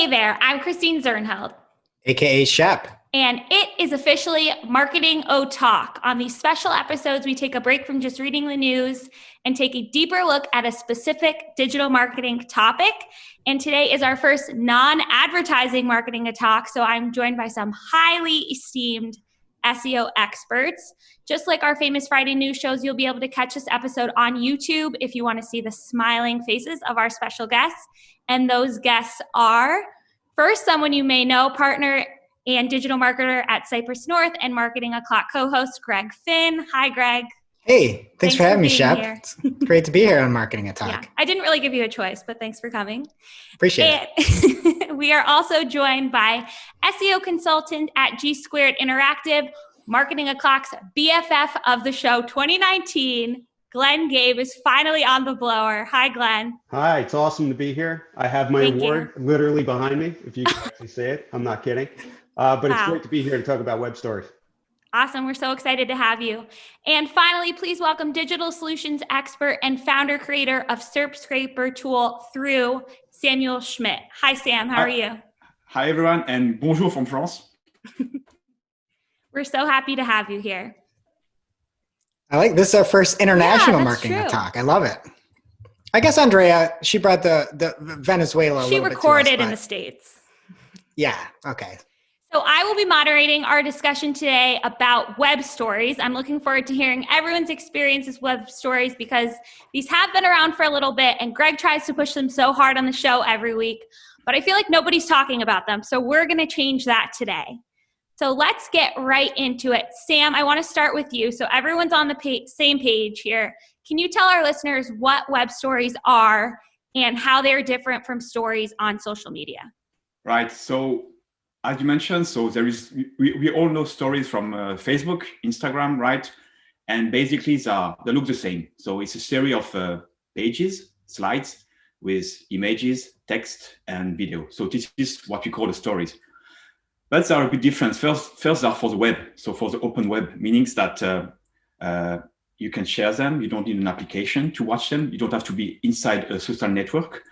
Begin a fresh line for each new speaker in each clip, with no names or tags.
Hey there, I'm Christine Zernheld.
AKA Shep.
And it is officially Marketing O Talk. On these special episodes, we take a break from just reading the news and take a deeper look at a specific digital marketing topic. And today is our first non-advertising marketing talk. So I'm joined by some highly esteemed SEO experts. Just like our famous Friday news shows, you'll be able to catch this episode on YouTube if you want to see the smiling faces of our special guests. And those guests are, first, someone you may know, partner and digital marketer at Cypress North and Marketing O'Clock co-host Greg Finn. Hi, Greg.
Hey, thanks for having me, Shep. It's great to be here on Marketing O'Clock.
Yeah, I didn't really give you a choice, but thanks for coming.
Appreciate it.
We are also joined by SEO consultant at G Squared Interactive, Marketing O'Clock's BFF of the show 2019. Glenn Gabe is finally on the blower. Hi, Glenn.
Hi, it's awesome to be here. I have my award literally behind me, if you can actually say it. I'm not kidding. But It's great to be here to talk about web stories.
Awesome. We're so excited to have you. And finally, please welcome digital solutions expert and founder creator of SERP Scraper tool through Samuel Schmitt. Hi, Sam. How are you?
Hi, everyone. And bonjour from France.
We're so happy to have you here.
I like this is our first international marketing talk. I love it. I guess Andrea, she brought the Venezuela.
She recorded in the States.
Yeah. Okay.
So I will be moderating our discussion today about web stories. I'm looking forward to hearing everyone's experiences with web stories because these have been around for a little bit and Greg tries to push them so hard on the show every week, but I feel like nobody's talking about them. So we're going to change that today. So let's get right into it. Sam, I want to start with you. So everyone's on the same page here. Can you tell our listeners what web stories are and how they're different from stories on social media?
Right. So as you mentioned, so we all know stories from Facebook, Instagram, right? And basically they look the same. So it's a series of pages, slides with images, text, and video. So this is what we call the stories. But they are a bit different. First are for the web. So for the open web, meaning that you can share them. You don't need an application to watch them. You don't have to be inside a social network.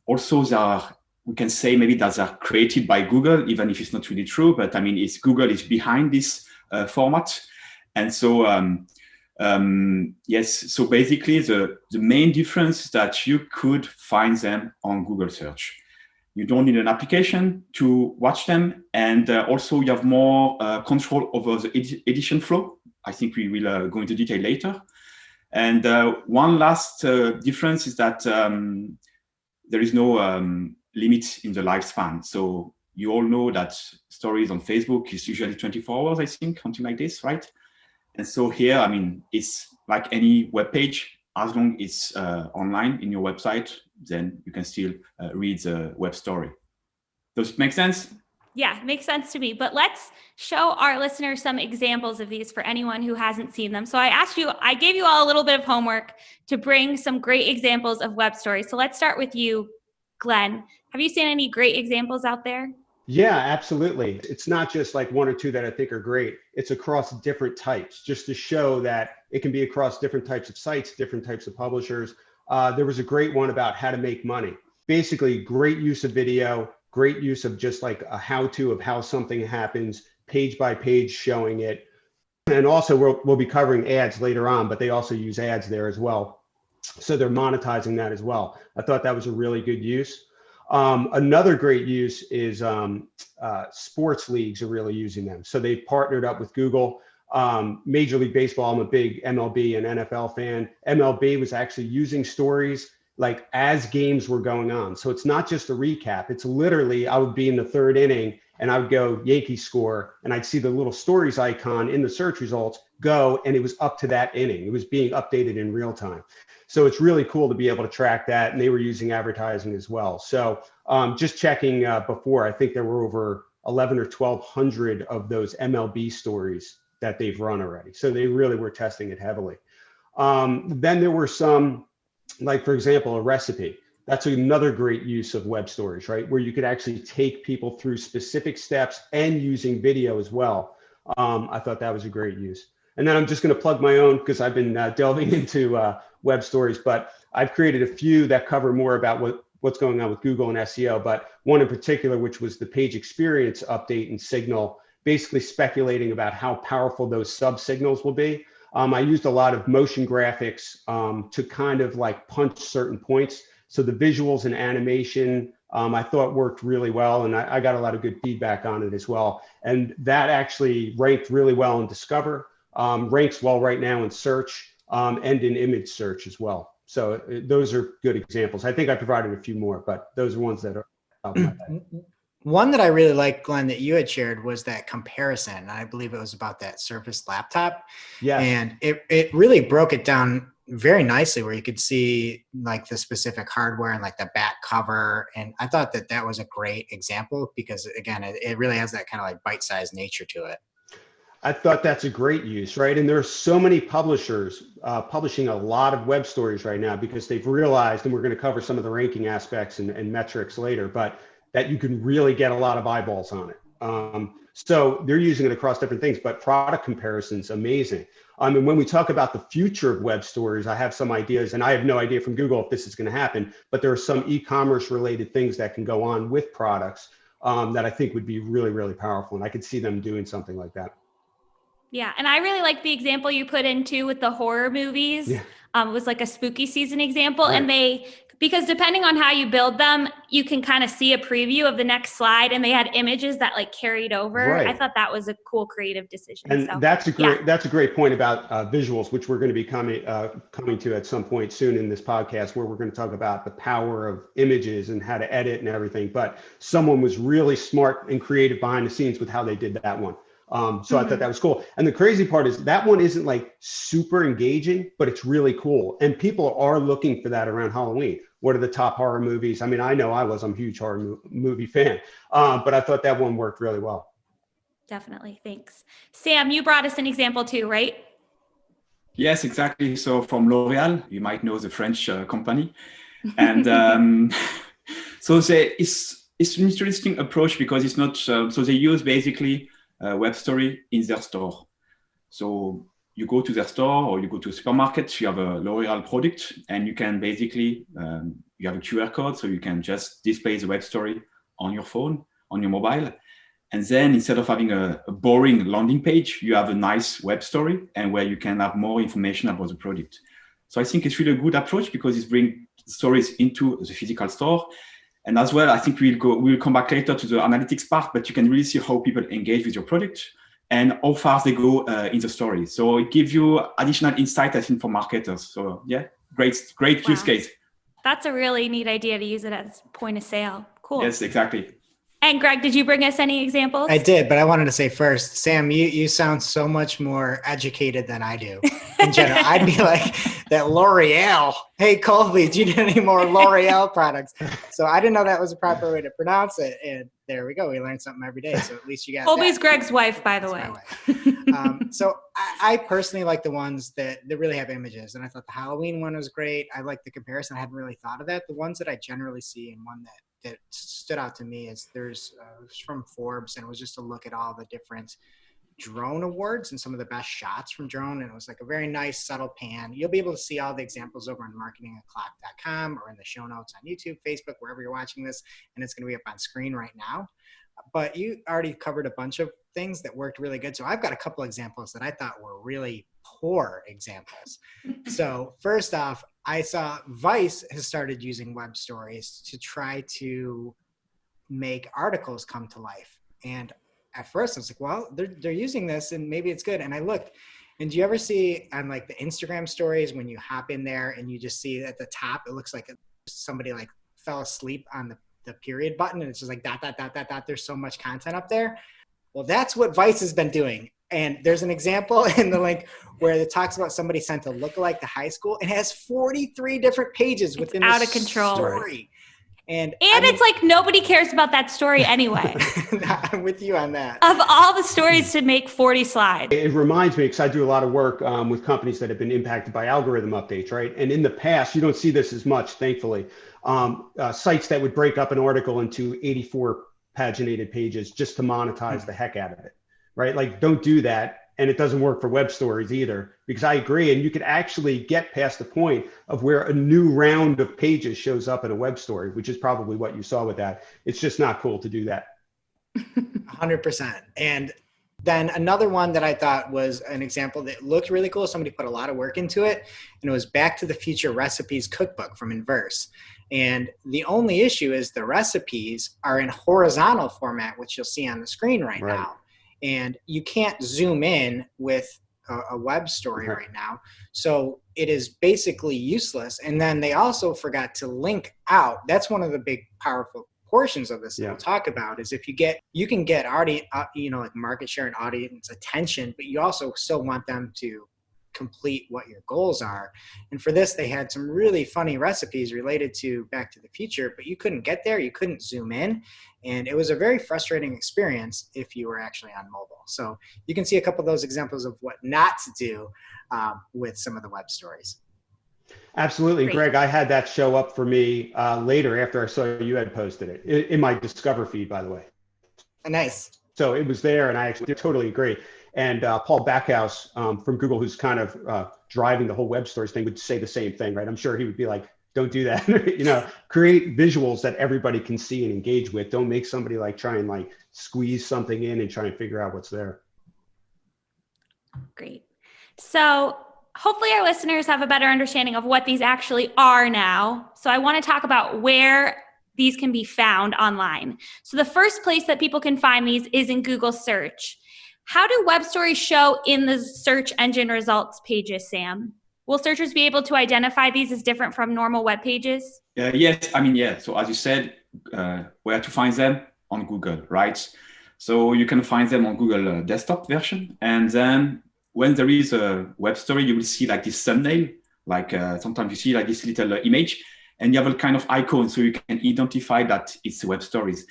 Also, we can say maybe that they're created by Google, even if it's not really true. But I mean, Google is behind this format. And so, yes. So basically, the main difference is that you could find them on Google search. You don't need an application to watch them. And also you have more control over the edition flow. I think we will go into detail later. And one last difference is that there is no limit in the lifespan. So you all know that stories on Facebook is usually 24 hours, I think, something like this, right? And so here, I mean, it's like any web page. As long as it's online in your website, then you can still read the web story. Does it make sense?
Yeah, it makes sense to me. But let's show our listeners some examples of these for anyone who hasn't seen them. So I gave you all a little bit of homework to bring some great examples of web stories. So let's start with you, Glenn. Have you seen any great examples out there?
Yeah, absolutely. It's not just like one or two that I think are great. It's across different types, just to show that it can be across different types of sites, different types of publishers. There was a great one about how to make money. Basically, great use of video, great use of just like a how-to of how something happens, page by page showing it. And also we'll be covering ads later on, but they also use ads there as well. So they're monetizing that as well. I thought that was a really good use. Another great use is sports leagues are really using them. So they've partnered up with Google. Major League Baseball, I'm a big MLB and NFL fan. MLB was actually using stories like as games were going on. So it's not just a recap. It's literally, I would be in the third inning and I would go Yankees score and I'd see the little stories icon in the search results go and it was up to that inning. It was being updated in real time. So it's really cool to be able to track that. And they were using advertising as well. So just checking before, I think there were over 11 or 1,200 of those MLB stories that they've run already. So they really were testing it heavily. Then there were some, like for example, a recipe. That's another great use of web stories, right? Where you could actually take people through specific steps and using video as well. I thought that was a great use. And then I'm just going to plug my own because I've been delving into web stories, but I've created a few that cover more about what what's going on with Google and SEO, but one in particular, which was the page experience update in Signal, basically speculating about how powerful those sub signals will be. I used a lot of motion graphics to kind of like punch certain points. So the visuals and animation, I thought worked really well, and I got a lot of good feedback on it as well. And that actually ranked really well in Discover, ranks well right now in search, and in image search as well. So those are good examples. I think I provided a few more, but those are ones that are out of my head.
One that I really liked, Glenn, that you had shared was that comparison. I believe it was about that Surface laptop.
Yes.
And it really broke it down very nicely, where you could see like the specific hardware and like the back cover. And I thought that that was a great example because, again, it really has that kind of like bite-sized nature to it.
I thought that's a great use, right? And there are so many publishers publishing a lot of web stories right now because they've realized, and we're going to cover some of the ranking aspects and metrics later, but that you can really get a lot of eyeballs on it. So they're using it across different things, but product comparisons, amazing. And when we talk about the future of web stories, I have some ideas, and I have no idea from Google if this is going to happen, but there are some e-commerce related things that can go on with products that I think would be really, really powerful. And I could see them doing something like that.
Yeah. And I really like the example you put into with the horror movies.
Yeah.
It was like a spooky season example.
Right.
And because depending on how you build them, you can kind of see a preview of the next slide, and they had images that like carried over.
Right.
I thought that was a cool creative decision.
And
so,
that's a great point about visuals, which we're going to be coming to at some point soon in this podcast, where we're going to talk about the power of images and how to edit and everything. But someone was really smart and creative behind the scenes with how they did that one. So I thought that was cool. And the crazy part is that one isn't like super engaging, but it's really cool. And people are looking for that around Halloween. What are the top horror movies? I mean, I'm a huge horror movie fan, but I thought that one worked really well.
Definitely. Thanks. Sam, you brought us an example too, right?
Yes, exactly. So from L'Oréal, you might know the French company. And so it's an interesting approach because it's not, so they use basically a web story in their store. So you go to their store or you go to a supermarket, you have a L'Oréal product, and you can basically, you have a QR code, so you can just display the web story on your phone, on your mobile. And then instead of having a boring landing page, you have a nice web story and where you can have more information about the product. So I think it's really a good approach because it brings stories into the physical store. And as well, I think we'll come back later to the analytics part, but you can really see how people engage with your product and how fast they go in the story. So it gives you additional insight, I think, for marketers. So yeah, great use case.
That's a really neat idea to use it as point of sale. Cool.
Yes, exactly.
And Greg, did you bring us any examples?
I did, but I wanted to say first, Sam, you sound so much more educated than I do in general. I'd be like, that L'Oreal. Hey, Colby, do you need any more L'Oreal products? So I didn't know that was the proper way to pronounce it. And there we go. We learn something every day. So at least you got
Colby's
that.
Greg's wife, by the way.
So I personally like the ones that really have images. And I thought the Halloween one was great. I like the comparison. I hadn't really thought of that. The ones that I generally see, and one that stood out to me is it was from Forbes, and it was just to look at all the different drone awards and some of the best shots from drone. And it was like a very nice subtle pan. You'll be able to see all the examples over on marketingoclock.com or in the show notes on YouTube, Facebook, wherever you're watching this. And it's going to be up on screen right now. But you already covered a bunch of things that worked really good. So I've got a couple examples that I thought were really poor examples. So first off, I saw Vice has started using web stories to try to make articles come to life. And at first I was like, well, they're using this and maybe it's good. And I looked, and do you ever see on like the Instagram stories when you hop in there and you just see at the top, it looks like somebody like fell asleep on the period button, and it's just like dot, dot, dot, dot, dot. There's so much content up there. Well, that's what Vice has been doing. And there's an example in the link where it talks about somebody sent a lookalike to high school and has 43 different pages within
out
the
of control
story. And
I mean, it's like nobody cares about that story anyway.
I'm with you on that.
Of all the stories to make 40 slides.
It reminds me, because I do a lot of work with companies that have been impacted by algorithm updates, right? And in the past, you don't see this as much, thankfully. Sites that would break up an article into 84 paginated pages just to monetize the heck out of it, right? Like, don't do that. And it doesn't work for web stories either, because I agree. And you could actually get past the point of where a new round of pages shows up in a web story, which is probably what you saw with that. It's just not cool to do that.
100%. And then another one that I thought was an example that looked really cool. Somebody put a lot of work into it, and it was Back to the Future Recipes Cookbook from Inverse. And the only issue is the recipes are in horizontal format, which you'll see on the screen right now. And you can't zoom in with a web story right now. So it is basically useless. And then they also forgot to link out. That's one of the big powerful portions of this that we'll talk about, is if you can get audience, like market share and audience attention, but you also still want them to complete what your goals are. And for this, they had some really funny recipes related to Back to the Future, but you couldn't get there. You couldn't zoom in. And it was a very frustrating experience if you were actually on mobile. So you can see a couple of those examples of what not to do with some of the web stories.
Absolutely.
Great.
Greg, I had that show up for me later after I saw you had posted it in my Discover feed, by the way.
Nice.
So it was there, and I actually totally agree. And Paul Backhouse from Google, who's kind of driving the whole web stories thing, would say the same thing, right? I'm sure he would be like, don't do that. Create visuals that everybody can see and engage with. Don't make somebody like try and like squeeze something in and try and figure out what's there.
Great. So hopefully our listeners have a better understanding of what these actually are now. So I want to talk about where these can be found online. So the first place that people can find these is in Google search. How do web stories show in the search engine results pages, Sam? Will searchers be able to identify these as different from normal web pages?
Yes, So as you said, where to find them? On Google, right? So you can find them on Google desktop version. And then when there is a web story, you will see like this thumbnail, like sometimes you see like this little image, and you have a kind of icon so you can identify that it's web stories.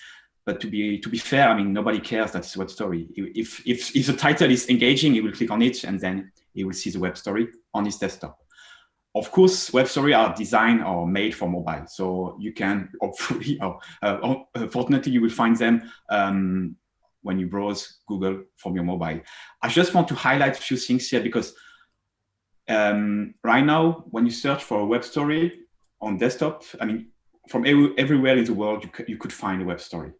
But to be fair, nobody cares that it's a web story. If the title is engaging, he will click on it and then he will see the web story on his desktop. Of course, web stories are designed or made for mobile. So you can hopefully, fortunately, you will find them when you browse Google from your mobile. I just want to highlight a few things here because right now, when you search for a web story on desktop, from everywhere in the world, you could find a web story.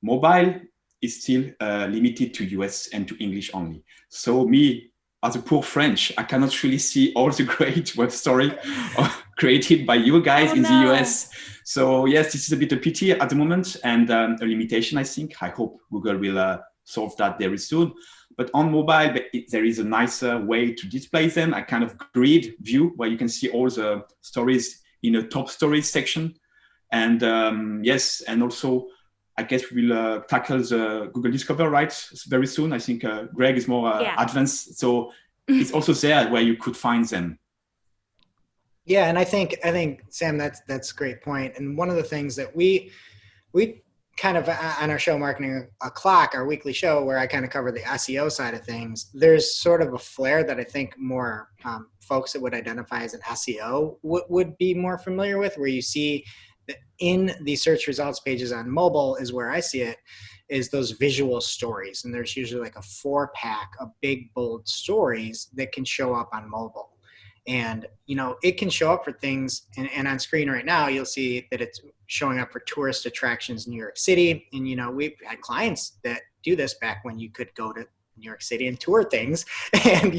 Mobile is still limited to US and to English only. So me, as a poor French, I cannot really see all the great web story created by you guys in the US. So yes, this is a bit of pity at the moment and a limitation, I think. I hope Google will solve that very soon. But on mobile, there is a nicer way to display them, a kind of grid view where you can see all the stories in a top stories section. And yes, and also, I guess we'll tackle the Google Discover, right, very soon. I think Greg is more advanced. So it's also there where you could find them.
Yeah, and I think Sam, that's a great point. And one of the things that we kind of on our show, Marketing O'Clock, our weekly show, where I kind of cover the SEO side of things, there's sort of a flair that I think more folks that would identify as an SEO would be more familiar with, where you see that in the search results pages on mobile is where I see it, is those visual stories. And there's usually like a 4-pack of big, bold stories that can show up on mobile. And, it can show up for things, and on screen right now, you'll see that it's showing up for tourist attractions in New York City. And, we've had clients that do this back when you could go to New York City and tour things. And,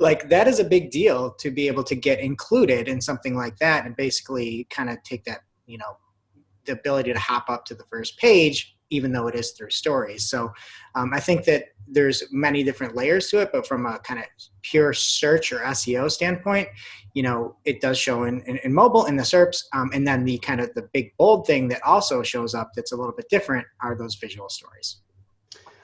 like that is a big deal to be able to get included in something like that and basically kind of take that, the ability to hop up to the first page, even though it is through stories. So I think that there's many different layers to it, but from a kind of pure search or SEO standpoint, it does show in mobile in the SERPs. And then the kind of the big bold thing that also shows up that's a little bit different are those visual stories.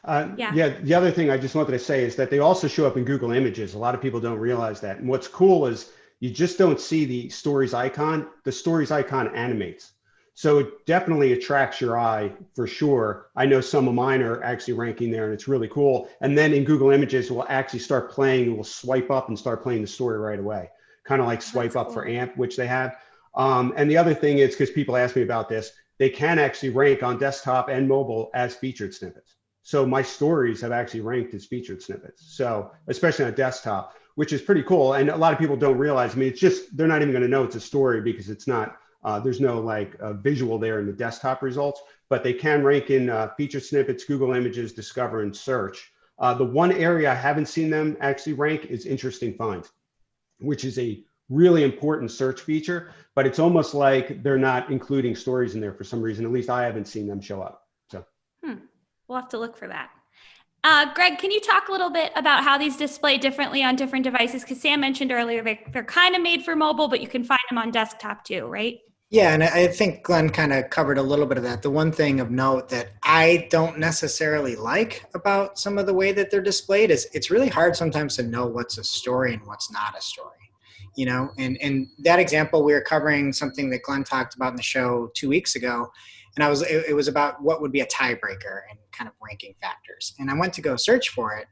The other thing I just wanted to say is that they also show up in Google Images. A lot of people don't realize that. And what's cool is you just don't see the stories icon. The stories icon animates. So it definitely attracts your eye for sure. I know some of mine are actually ranking there and it's really cool. And then in Google Images, we'll actually start playing, we'll swipe up and start playing the story right away. Kind of like swipe up for AMP, which they have. And the other thing is, because people ask me about this, they can actually rank on desktop and mobile as featured snippets. So my stories have actually ranked as featured snippets. So especially on desktop, which is pretty cool. And a lot of people don't realize, I mean, it's just, they're not even going to know it's a story because it's not, there's no like visual there in the desktop results, but they can rank in featured snippets, Google Images, Discover, and Search. The one area I haven't seen them actually rank is interesting finds, which is a really important search feature, but it's almost like they're not including stories in there for some reason. At least I haven't seen them show up. So
we'll have to look for that. Greg, can you talk a little bit about how these display differently on different devices? Because Sam mentioned earlier they're kind of made for mobile, but you can find them on desktop too, right?
Yeah, and I think Glenn kind of covered a little bit of that. The one thing of note that I don't necessarily like about some of the way that they're displayed is it's really hard sometimes to know what's a story and what's not a story. You know, and in that example, we were covering something that Glenn talked about in the show 2 weeks ago, and it was about what would be a tiebreaker and kind of ranking factors. And I went to go search for it,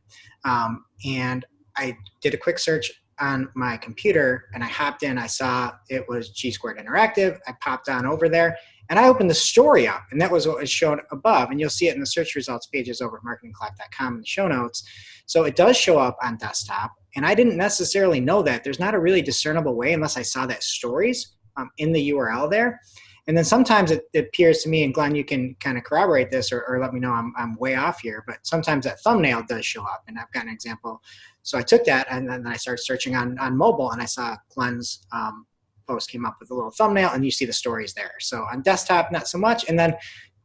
and I did a quick search on my computer, and I hopped in. I saw it was G Squared Interactive. I popped on over there, and I opened the story up, and that was what was shown above. And you'll see it in the search results pages over at marketingclock.com in the show notes. So it does show up on desktop, and I didn't necessarily know that. There's not a really discernible way unless I saw that stories in the URL there. And then sometimes it appears to me, and Glenn, you can kind of corroborate this or let me know I'm way off here, but sometimes that thumbnail does show up, and I've got an example. So I took that, and then I started searching on mobile, and I saw Glenn's post came up with a little thumbnail, and you see the stories there. So on desktop, not so much. And then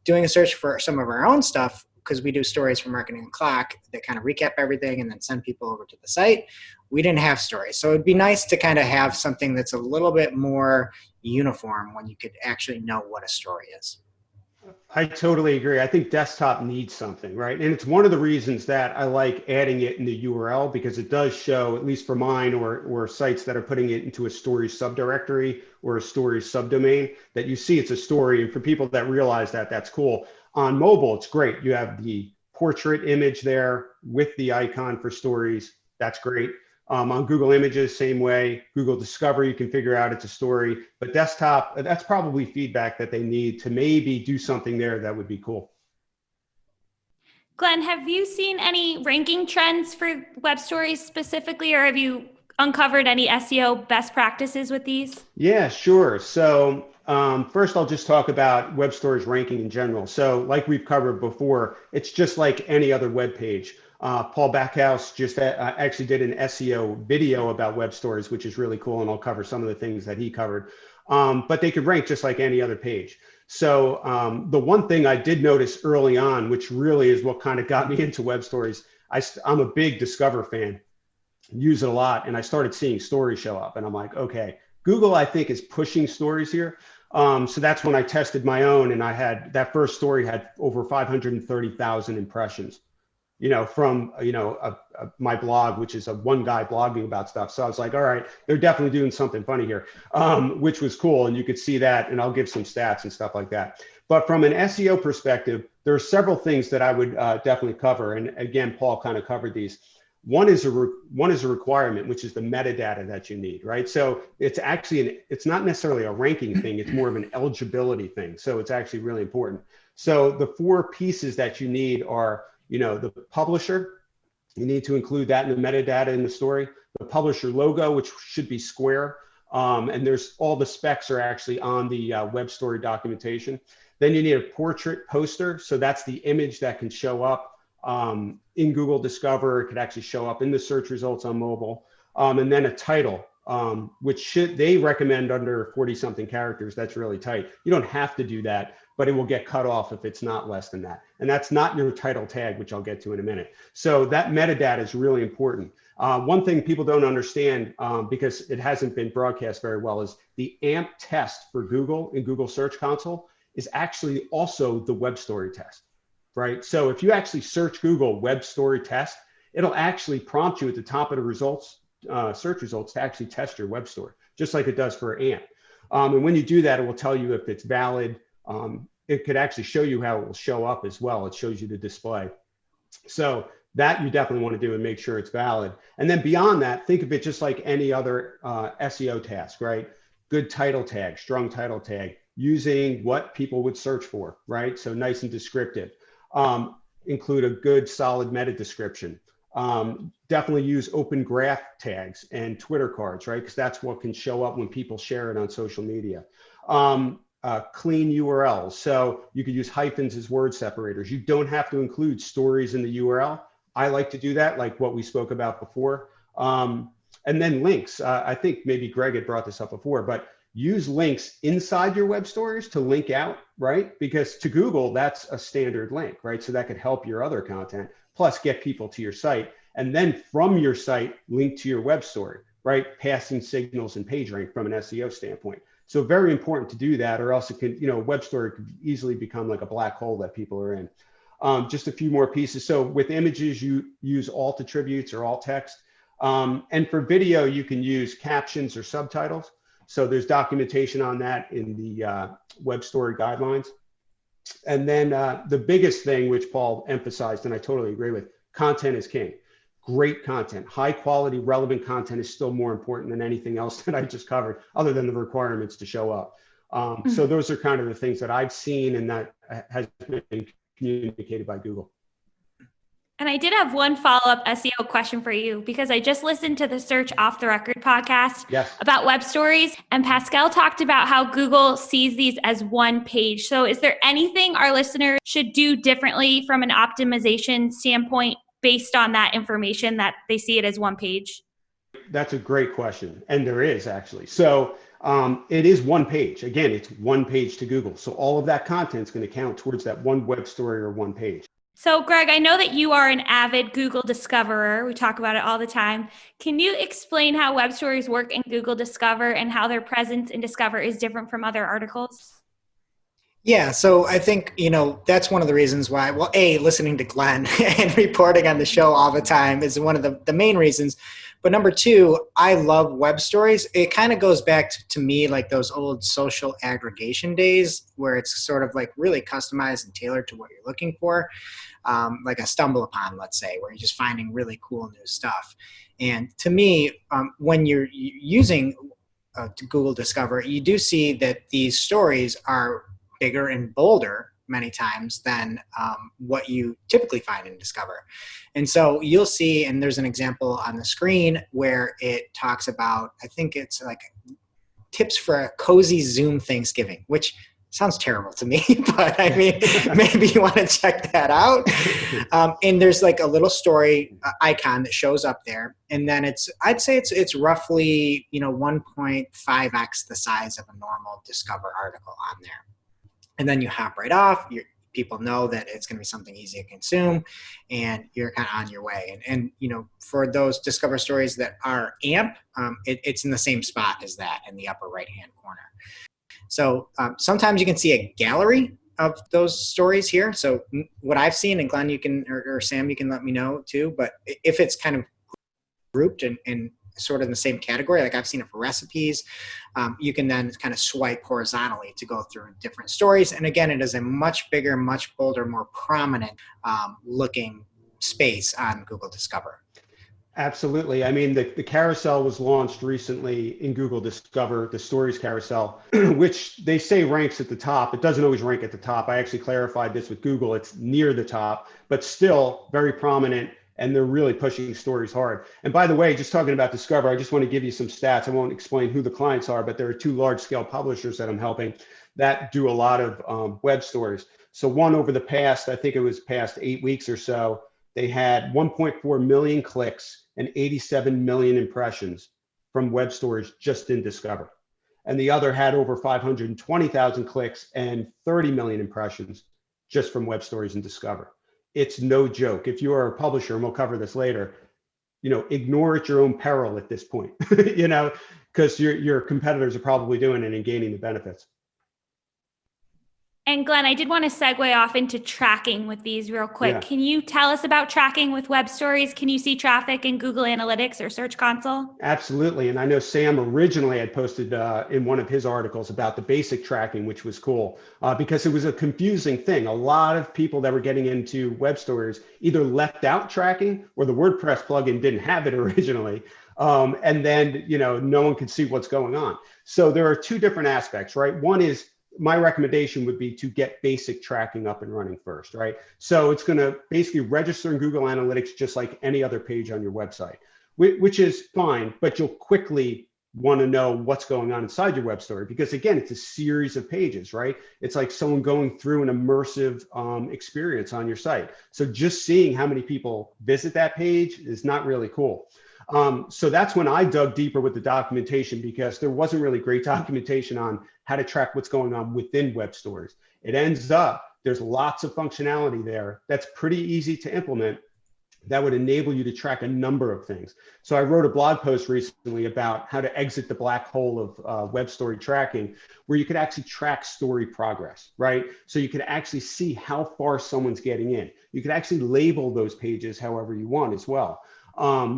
doing a search for some of our own stuff, because we do stories for Marketing and Clock that kind of recap everything and then send people over to the site, we didn't have stories. So it'd be nice to kind of have something that's a little bit more uniform when you could actually know what a story is.
I totally agree. I think desktop needs something, right? And it's one of the reasons that I like adding it in the URL, because it does show, at least for mine or sites that are putting it into a story subdirectory or a story subdomain, that you see it's a story. And for people that realize that, that's cool. On mobile, it's great. You have the portrait image there with the icon for stories. That's great. On Google Images, same way. Google Discover, you can figure out it's a story. But desktop, that's probably feedback that they need to maybe do something there that would be cool.
Glenn, have you seen any ranking trends for web stories specifically, or have you uncovered any SEO best practices with these?
Yeah, sure. So first, I'll just talk about web stories ranking in general. So like we've covered before, it's just like any other web page. Paul Backhouse just actually did an SEO video about web stories, which is really cool. And I'll cover some of the things that he covered. But they could rank just like any other page. So the one thing I did notice early on, which really is what kind of got me into web stories, I'm a big Discover fan, use it a lot. And I started seeing stories show up. And I'm like, okay, Google, I think, is pushing stories here. So that's when I tested my own. And I had that first story had over 530,000 impressions. From, my blog, which is a one guy blogging about stuff. So I was like, all right, they're definitely doing something funny here, which was cool. And you could see that, and I'll give some stats and stuff like that. But from an SEO perspective, there are several things that I would definitely cover. And again, Paul kind of covered these. One is a requirement, which is the metadata that you need, right? So it's actually, it's not necessarily a ranking thing. It's more of an eligibility thing. So it's actually really important. So the four pieces that you need are, the publisher, you need to include that in the metadata in the story, the publisher logo, which should be square. And there's all the specs are actually on the web story documentation. Then you need a portrait poster. So that's the image that can show up in Google Discover. It could actually show up in the search results on mobile. And then a title, which they recommend under 40 something characters. That's really tight. You don't have to do that, but it will get cut off if it's not less than that. And that's not your title tag, which I'll get to in a minute. So that metadata is really important. One thing people don't understand, because it hasn't been broadcast very well, is the AMP test for Google in Google Search Console is actually also the web story test, right? So if you actually search Google web story test, it'll actually prompt you at the top of the results, search results, to actually test your web story, just like it does for AMP. And when you do that, it will tell you if it's valid. It could actually show you how it will show up as well. It shows you the display. So that you definitely want to do and make sure it's valid. And then beyond that, think of it just like any other SEO task, right? Good title tag, strong title tag, using what people would search for, right? So nice and descriptive. include a good solid meta description. Definitely use open graph tags and Twitter cards, right? Because that's what can show up when people share it on social media. Clean URLs. So you could use hyphens as word separators. You don't have to include stories in the URL. I like to do that, like what we spoke about before. And then links. I think maybe Greg had brought this up before, but use links inside your web stories to link out, right? Because to Google, that's a standard link, right? So that could help your other content, plus get people to your site. And then from your site, link to your web story, right? Passing signals and page rank from an SEO standpoint. So very important to do that, or else it can, web story could easily become like a black hole that people are in. Just a few more pieces. So with images, you use alt attributes or alt text. And for video, you can use captions or subtitles. So there's documentation on that in the web story guidelines. And then the biggest thing, which Paul emphasized, and I totally agree with, content is king. Great content, high quality, relevant content is still more important than anything else that I just covered, other than the requirements to show up. So those are kind of the things that I've seen and that has been communicated by Google.
And I did have one follow-up SEO question for you, because I just listened to the Search Off the Record podcast about web stories, and Pascal talked about how Google sees these as one page. So is there anything our listeners should do differently from an optimization standpoint based on that information that they see it as one page?
That's a great question. And there is actually. So it is one page. Again, it's one page to Google. So all of that content is going to count towards that one web story or one page.
So Greg, I know that you are an avid Google Discoverer. We talk about it all the time. Can you explain how web stories work in Google Discover and how their presence in Discover is different from other articles?
Yeah, so I think, that's one of the reasons why, well, listening to Glenn and reporting on the show all the time is one of the main reasons. But number two, I love web stories. It kind of goes back to me like those old social aggregation days where it's sort of like really customized and tailored to what you're looking for. Like a stumble upon, let's say, where you're just finding really cool new stuff. And to me, when you're using Google Discover, you do see that these stories are bigger and bolder many times than what you typically find in Discover. And so you'll see, and there's an example on the screen where it talks about, I think it's like tips for a cozy Zoom Thanksgiving, which sounds terrible to me, but I mean, maybe you want to check that out. And there's like a little story icon that shows up there. And then I'd say it's roughly, 1.5x the size of a normal Discover article on there. And then you hop right off. People know that it's going to be something easy to consume, and you're kind of on your way. And for those Discover stories that are AMP, it's in the same spot as that in the upper right-hand corner. So sometimes you can see a gallery of those stories here. So what I've seen, and Glenn, you can, or Sam, you can let me know too, but if it's kind of grouped and sort of in the same category, like I've seen it for recipes, you can then kind of swipe horizontally to go through different stories. And again, it is a much bigger, much bolder, more prominent looking space on Google Discover.
Absolutely. I mean, the carousel was launched recently in Google Discover, the stories carousel, which they say ranks at the top. It doesn't always rank at the top. I actually clarified this with Google. It's near the top, but still very prominent. And they're really pushing stories hard. And by the way, just talking about Discover, I just want to give you some stats. I won't explain who the clients are, but there are 2 large scale publishers that I'm helping that do a lot of web stories. So one over the past, I think it was past 8 weeks or so, they had 1.4 million clicks and 87 million impressions from web stories just in Discover. And the other had over 520,000 clicks and 30 million impressions just from web stories in Discover. It's no joke. If you are a publisher, and we'll cover this later, ignore at your own peril at this point, because your competitors are probably doing it and gaining the benefits.
And Glenn, I did want to segue off into tracking with these real quick.
Yeah.
Can you tell us about tracking with web stories? Can you see traffic in Google Analytics or Search Console?
Absolutely. And I know Sam originally had posted in one of his articles about the basic tracking, which was cool because it was a confusing thing. A lot of people that were getting into web stories either left out tracking or the WordPress plugin didn't have it originally. And then, no one could see what's going on. So there are 2 different aspects, right? One is my recommendation would be to get basic tracking up and running first, right? So it's going to basically register in Google Analytics just like any other page on your website, which is fine, but you'll quickly want to know what's going on inside your web story, because again, it's a series of pages, right? It's like someone going through an immersive experience on your site. So just seeing how many people visit that page is not really cool. So that's when I dug deeper with the documentation, because there wasn't really great documentation on how to track what's going on within web stories. It ends up, there's lots of functionality there that's pretty easy to implement that would enable you to track a number of things. So I wrote a blog post recently about how to exit the black hole of web story tracking, where you could actually track story progress, right? So you could actually see how far someone's getting in. You could actually label those pages however you want as well,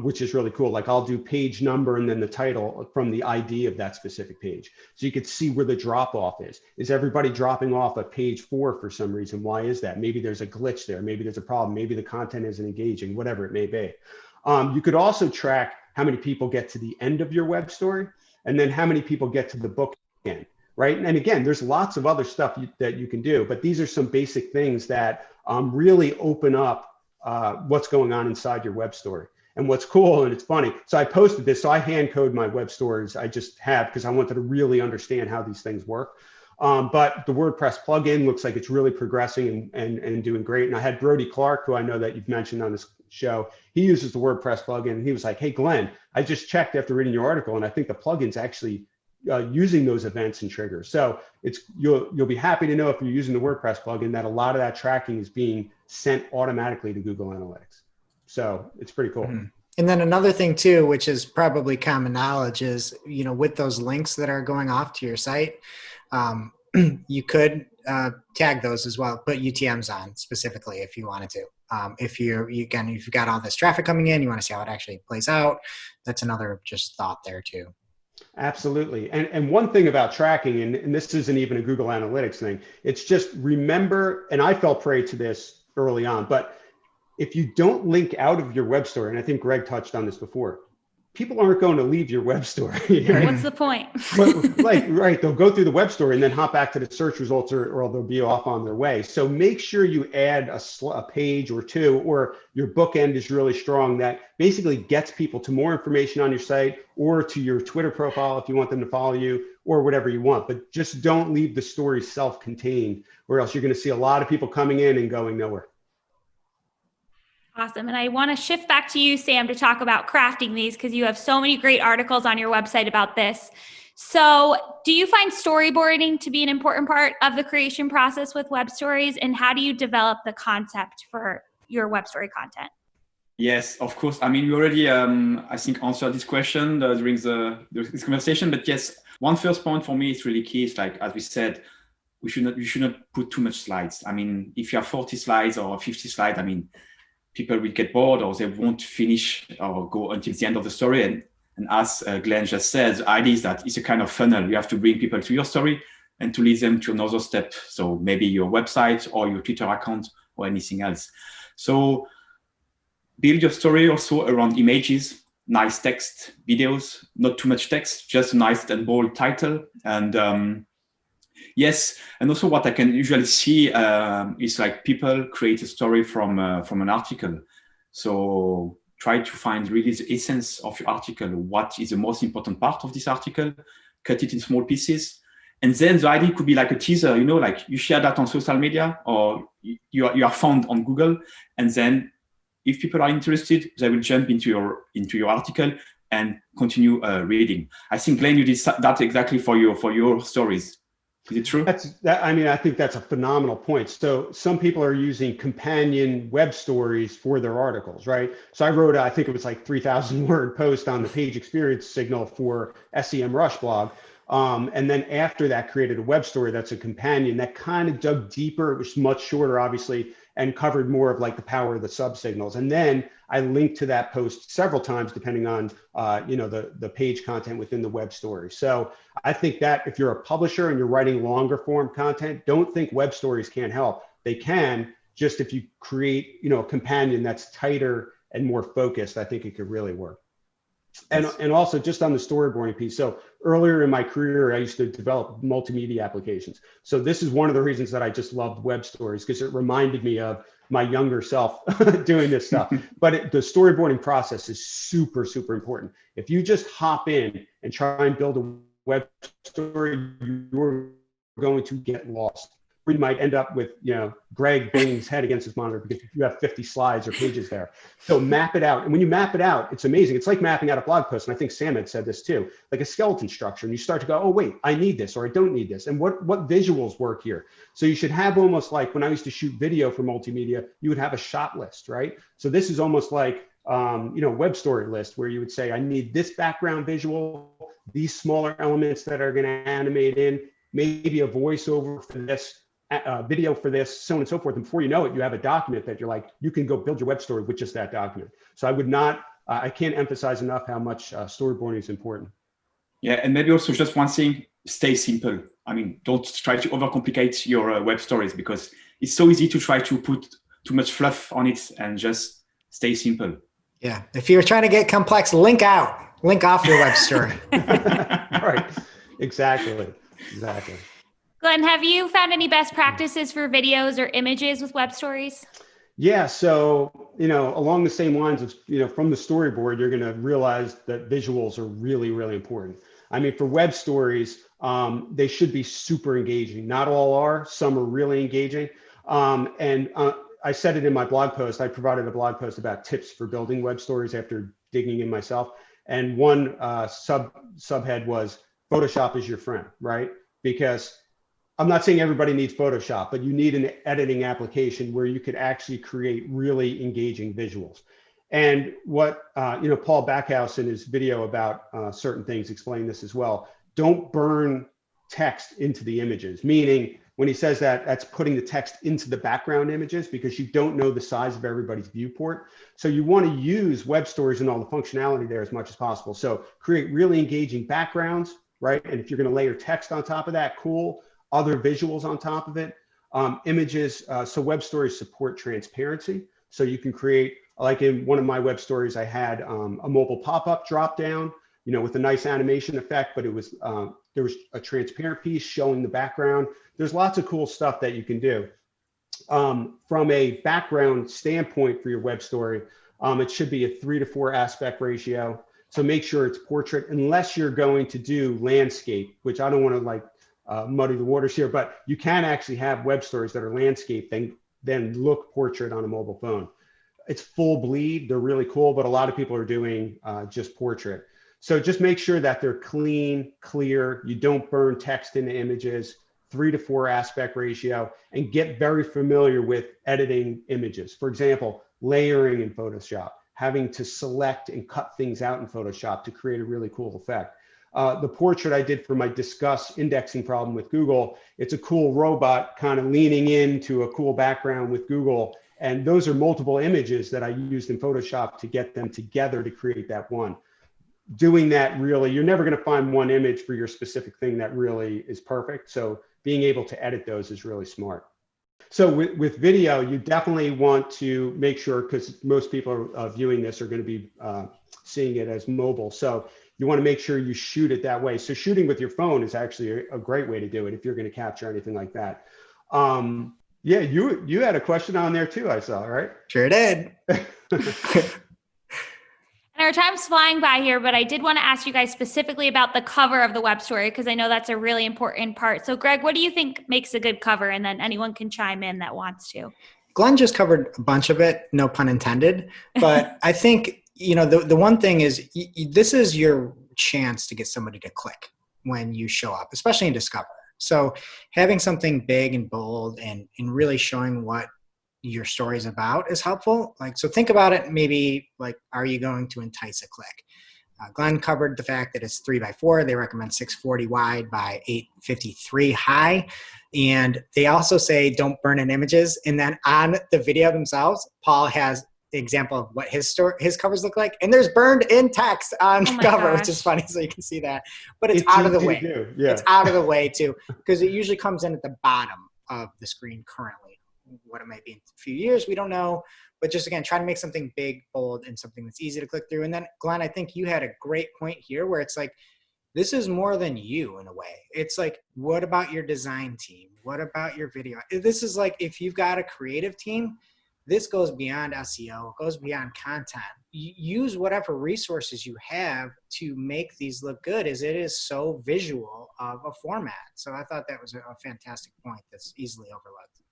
which is really cool. Like I'll do page number and then the title from the ID of that specific page. So you could see where the drop off is. Is everybody dropping off at page 4 for some reason? Why is that? Maybe there's a glitch there. Maybe there's a problem. Maybe the content isn't engaging, whatever it may be. You could also track how many people get to the end of your web story, and then how many people get to the book end, right? And again, there's lots of other stuff that you can do, but these are some basic things that really open up what's going on inside your web story. And what's cool, and it's funny, so I posted this, so I hand code my web stories. I just have, because I wanted to really understand how these things work. But the WordPress plugin looks like it's really progressing and doing great. And I had Brody Clark, who I know that you've mentioned on this show. He uses the WordPress plugin, and he was like, hey, Glenn, I just checked after reading your article, and I think the plugin's actually using those events and triggers. So you'll be happy to know, if you're using the WordPress plugin, that a lot of that tracking is being sent automatically to Google Analytics. So it's pretty cool.
Mm-hmm. And then another thing too, which is probably common knowledge, is, you know, with those links that are going off to your site, you could tag those as well, put UTMs on specifically if you wanted to. If you've got all this traffic coming in, you want to see how it actually plays out. That's another just thought there too.
Absolutely. And one thing about tracking, and this isn't even a Google Analytics thing, it's just remember, and I fell prey to this early on, but if you don't link out of your web story, and I think Greg touched on this before, people aren't going to leave your web story.
Right? What's the point?
Right, they'll go through the web story and then hop back to the search results, or they'll be off on their way. So make sure you add a page or two, or your bookend is really strong, that basically gets people to more information on your site, or to your Twitter profile if you want them to follow you, or whatever you want. But just don't leave the story self-contained, or else you're going to see a lot of people coming in and going nowhere.
Awesome. And I want to shift back to you, Sam, to talk about crafting these, because you have so many great articles on your website about this. So do you find storyboarding to be an important part of the creation process with web stories? And how do you develop the concept for your web story content?
Yes, of course. I mean, we already, I think, answered this question during this conversation. But yes, one first point for me is really key. It's like, as we said, you should not put too much slides. I mean, if you have 40 slides or 50 slides, I mean, people will get bored, or they won't finish or go until the end of the story. And as Glenn just said, the idea is that it's a kind of funnel. You have to bring people to your story and to lead them to another step. So maybe your website or your Twitter account or anything else. So build your story also around images, nice text, videos, not too much text, just a nice and bold title. And yes, and also what I can usually see is like people create a story from an article. So try to find really the essence of your article. What is the most important part of this article? Cut it in small pieces. And then the idea could be like a teaser, you know, like you share that on social media, or you are found on Google. And then if people are interested, they will jump into your article and continue reading. I think, Glenn, you did that exactly for your stories. Is it true?
I think that's a phenomenal point. So some people are using companion web stories for their articles, right? So I wrote, I think it was like 3,000 word post on the page experience signal for SEMrush blog. And then after that, created a web story that's a companion that kind of dug deeper. It was much shorter, obviously, and covered more of like the power of the subsignals. And then I linked to that post several times, depending on the page content within the web story. So I think that if you're a publisher and you're writing longer form content, don't think web stories can't help. They can, just if you create a companion that's tighter and more focused, I think it could really work. And also just on the storyboarding piece. So earlier in my career, I used to develop multimedia applications. So this is one of the reasons that I just loved web stories, because it reminded me of my younger self doing this stuff. But the storyboarding process is super, super important. If you just hop in and try and build a web story, you're going to get lost. Or you might end up with, Greg banging his head against his monitor because you have 50 slides or pages there. So map it out. And when you map it out, it's amazing. It's like mapping out a blog post. And I think Sam had said this too, like a skeleton structure. And you start to go, oh, wait, I need this, or I don't need this. And what visuals work here? So you should have almost like when I used to shoot video for multimedia, you would have a shot list, right? So this is almost like, web story list where you would say, I need this background visual, these smaller elements that are going to animate in, maybe a voiceover for this, video for this, so on and so forth. And before you know it, you have a document that you're like, you can go build your web story with just that document. So I can't emphasize enough how much storyboarding is important.
Yeah, and maybe also just one thing, stay simple. I mean, don't try to overcomplicate your web stories, because it's so easy to try to put too much fluff on it, and just stay simple.
Yeah, if you're trying to get complex, link off your web story.
Right, exactly.
Glenn, have you found any best practices for videos or images with web stories? Yeah,
so, along the same lines of, from the storyboard, you're going to realize that visuals are really, really important. I mean, for web stories, they should be super engaging. Not all are, some are really engaging. I said it in my blog post. I provided a blog post about tips for building web stories after digging in myself. And one subhead was Photoshop is your friend, right? Because I'm not saying everybody needs Photoshop, but you need an editing application where you could actually create really engaging visuals. And what, Paul Backhouse in his video about certain things explained this as well. Don't burn text into the images, meaning when he says that, that's putting the text into the background images, because you don't know the size of everybody's viewport. So you want to use web stories and all the functionality there as much as possible. So create really engaging backgrounds, right? And if you're going to layer text on top of that, cool. Other visuals on top of it, images. So web stories support transparency. So you can create, like in one of my web stories, I had a mobile pop-up drop down, with a nice animation effect, but it was there was a transparent piece showing the background. There's lots of cool stuff that you can do. From a background standpoint for your web story, it should be a 3:4 aspect ratio. So make sure it's portrait, unless you're going to do landscape, which I don't want to muddy the waters here, but you can actually have web stories that are landscape and then look portrait on a mobile phone. It's full bleed. They're really cool, but a lot of people are doing just portrait. So just make sure that they're clean, clear. You don't burn text into images, 3:4 aspect ratio, and get very familiar with editing images. For example, layering in Photoshop, having to select and cut things out in Photoshop to create a really cool effect. The portrait I did for my discuss indexing problem with Google, it's a cool robot kind of leaning into a cool background with Google. And those are multiple images that I used in Photoshop to get them together to create that one. Doing that really, you're never going to find one image for your specific thing that really is perfect. So being able to edit those is really smart. So with video, you definitely want to make sure, because most people are viewing this are going to be seeing it as mobile. So you want to make sure you shoot it that way. So shooting with your phone is actually a great way to do it if you're going to capture anything like that. Yeah, you had a question on there too, I saw, right?
Sure did.
And our time's flying by here, but I did want to ask you guys specifically about the cover of the web story, because I know that's a really important part. So Greg, what do you think makes a good cover? And then anyone can chime in that wants to.
Glenn just covered a bunch of it, no pun intended. But I think, the one thing is this is your chance to get somebody to click when you show up, especially in Discover. So having something big and bold and really showing what your story is about is helpful. So think about it, maybe are you going to entice a click? Glenn covered the fact that it's 3x4. They recommend 640 wide by 853 high. And they also say don't burn in images. And then on the video themselves, Paul has the example of what his covers look like. And there's burned in text on the cover, which is funny. So you can see that, but it's out of the way. Yeah. It's out of the way too, because it usually comes in at the bottom of the screen currently. what it might be in a few years, we don't know. But just again, try to make something big, bold, and something that's easy to click through. And then Glenn, I think you had a great point here where it's like, this is more than you in a way. It's like, what about your design team? What about your video? This is like, if you've got a creative team, this goes beyond SEO, it goes beyond content. Use whatever resources you have to make these look good, as it is so visual of a format. So I thought that was a fantastic point that's easily overlooked.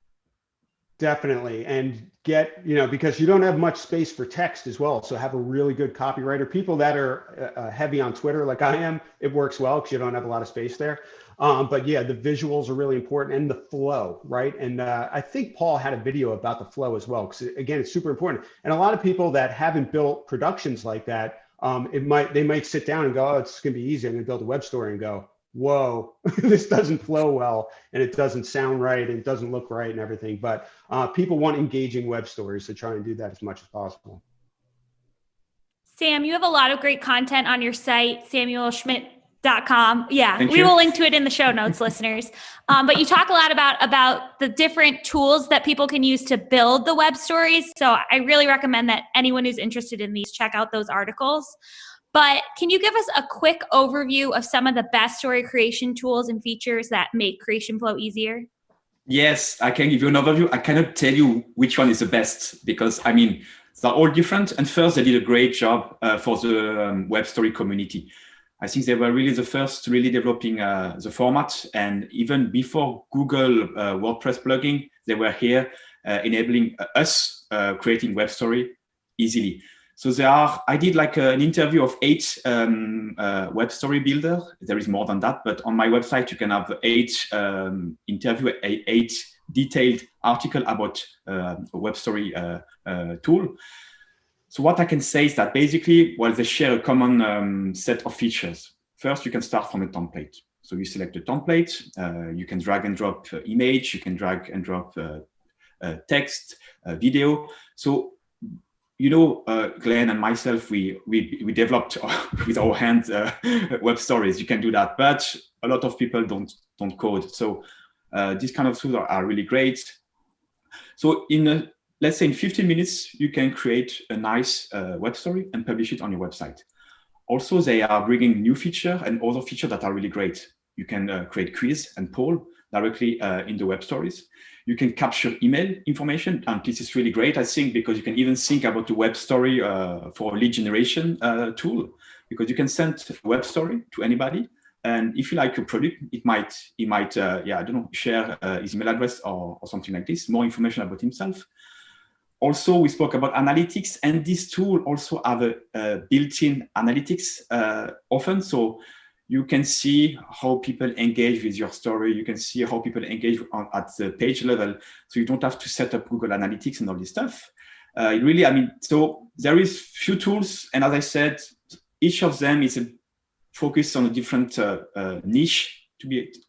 Definitely. And because you don't have much space for text as well. So have a really good copywriter. People that are heavy on Twitter, like I am, it works well because you don't have a lot of space there. But yeah, the visuals are really important, and the flow, right? And I think Paul had a video about the flow as well, because again, it's super important. And a lot of people that haven't built productions like that, they might sit down and go, oh, it's going to be easy. I'm going to build a web story, and go, whoa, this doesn't flow well, and it doesn't sound right, and it doesn't look right and everything. But people want engaging web stories, so try and do that as much as possible.
Sam, you have a lot of great content on your site, samuelschmitt.com. Yeah,
Thank
we
you.
will link to it in the show notes, listeners. But you talk a lot about the different tools that people can use to build the web stories. So I really recommend that anyone who's interested in these, check out those articles. But can you give us a quick overview of some of the best story creation tools and features that make creation flow easier?
Yes, I can give you an overview. I cannot tell you which one is the best because, they're all different. And first, they did a great job for the web story community. I think they were really the first really developing the format. And even before Google WordPress plugin, they were here enabling us creating web story easily. So I did like an interview of 8 web story builder. There is more than that, but on my website, you can have 8 interview, 8 detailed article about a web story tool. So what I can say is that basically, they share a common set of features. First, you can start from a template. So you select a template, you can drag and drop image, you can drag and drop text, video. So Glenn and myself, we developed with our hands web stories. You can do that, but a lot of people don't code. So these kind of tools are really great. So let's say in 15 minutes, you can create a nice web story and publish it on your website. Also, they are bringing new feature and other features that are really great. You can create quiz and poll directly in the web stories. You can capture email information, and this is really great, I think, because you can even think about the web story for a lead generation tool, because you can send a web story to anybody, and if you like a product, he might share his email address or something like this, more information about himself. Also, we spoke about analytics, and this tool also have a built-in analytics often, so you can see how people engage with your story. You can see how people engage at the page level. So you don't have to set up Google Analytics and all this stuff. So there is few tools. And as I said, each of them is focused on a different niche,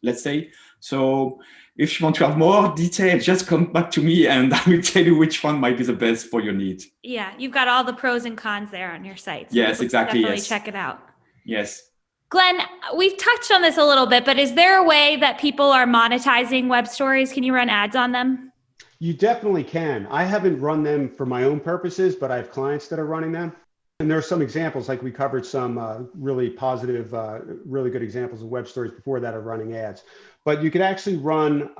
let's say. So if you want to have more detail, just come back to me and I will tell you which one might be the best for your need.
Yeah, you've got all the pros and cons there on your site. So
yes, exactly.
Definitely check it out.
Yes.
Glenn, we've touched on this a little bit, but is there a way that people are monetizing web stories? Can you run ads on them?
You definitely can. I haven't run them for my own purposes, but I have clients that are running them. And there are some examples, like we covered some really positive, really good examples of web stories before that are running ads. But you could actually run,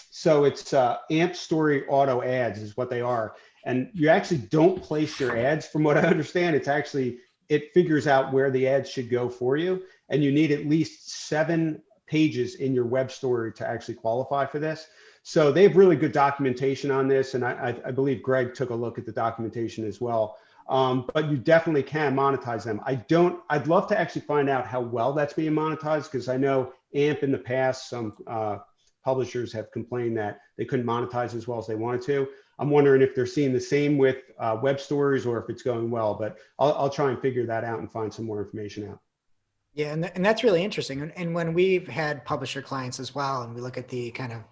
so it's AMP Story Auto Ads is what they are. And you actually don't place your ads, from what I understand. It figures out where the ads should go for you. And you need at least 7 pages in your web story to actually qualify for this. So they have really good documentation on this. And I believe Greg took a look at the documentation as well. But you definitely can monetize them. I'd love to actually find out how well that's being monetized, because I know AMP in the past, some publishers have complained that they couldn't monetize as well as they wanted to. I'm wondering if they're seeing the same with web stories or if it's going well, but I'll try and figure that out and find some more information out.
Yeah, and that's really interesting. And when we've had publisher clients as well, and we look at the kind of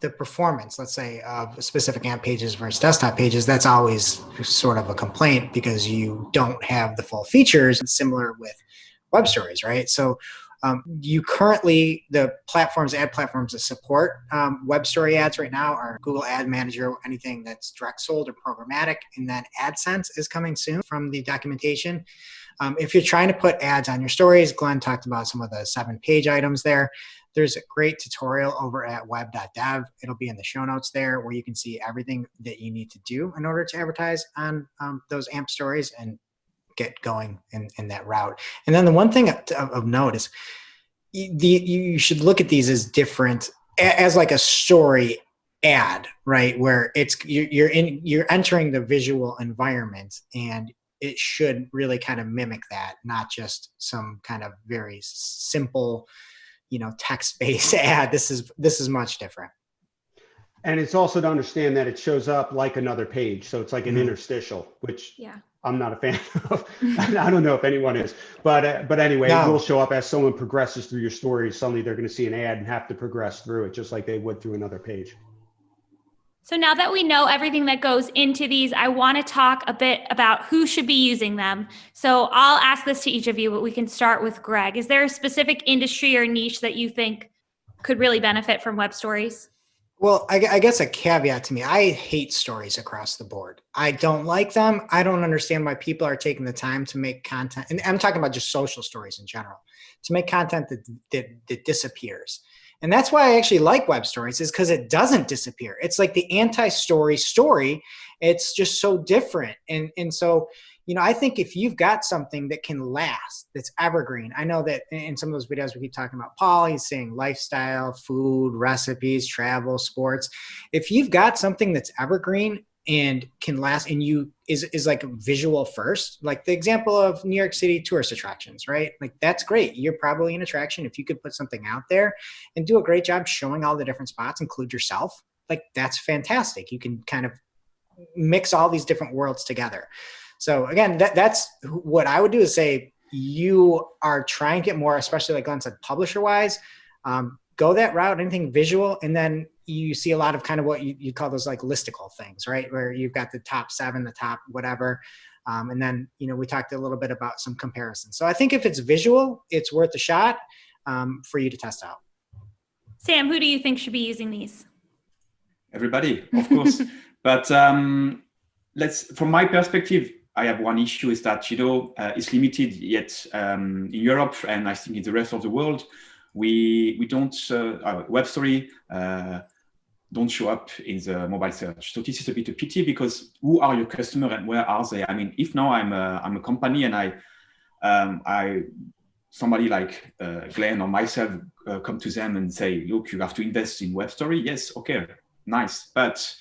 the performance, let's say, of specific AMP pages versus desktop pages, that's always sort of a complaint because you don't have the full features, similar with web stories, right? So The ad platforms that support web story ads right now are Google Ad Manager, anything that's direct sold or programmatic, and then AdSense is coming soon from the documentation. If you're trying to put ads on your stories, Glenn talked about some of the 7-page items there. There's a great tutorial over at web.dev. It'll be in the show notes there where you can see everything that you need to do in order to advertise on those AMP stories and get going in that route. And then the one thing of note is you should look at these as different, as like a story ad, right? Where you're entering the visual environment, and it should really kind of mimic that, not just some kind of very simple, text-based ad. This is much different.
And it's also to understand that it shows up like another page. So it's like an interstitial, which I'm not a fan of. I don't know if anyone is, but anyway, It will show up as someone progresses through your story. Suddenly they're going to see an ad and have to progress through it just like they would through another page.
So now that we know everything that goes into these, I want to talk a bit about who should be using them. So I'll ask this to each of you, but we can start with Greg. Is there a specific industry or niche that you think could really benefit from web stories?
Well, I guess a caveat to me, I hate stories across the board. I don't like them. I don't understand why people are taking the time to make content. And I'm talking about just social stories in general, to make content that disappears. And that's why I actually like web stories, is because it doesn't disappear. It's like the anti-story story. It's just so different. And so, I think if you've got something that can last, that's evergreen. I know that in some of those videos we keep talking about Paul, he's saying lifestyle, food, recipes, travel, sports. If you've got something that's evergreen and can last, and is like visual first, like the example of New York City tourist attractions, right? Like that's great. You're probably an attraction. If you could put something out there and do a great job showing all the different spots, include yourself, like that's fantastic. You can kind of mix all these different worlds together. So again, that's what I would do, is say you are trying to get more, especially like Glenn said, publisher wise, go that route, anything visual. And then you see a lot of kind of what you call those like listicle things, right? Where you've got the top 7, the top whatever. And then, we talked a little bit about some comparisons. So I think if it's visual, it's worth a shot for you to test out.
Sam, who do you think should be using these?
Everybody, of course. But from my perspective, I have one issue, is that, it's limited yet in Europe, and I think in the rest of the world, we don't, web story don't show up in the mobile search. So this is a bit of pity, because who are your customer and where are they? I mean, if now I'm a company and somebody like Glenn or myself come to them and say, look, you have to invest in web story. Yes, okay, nice. But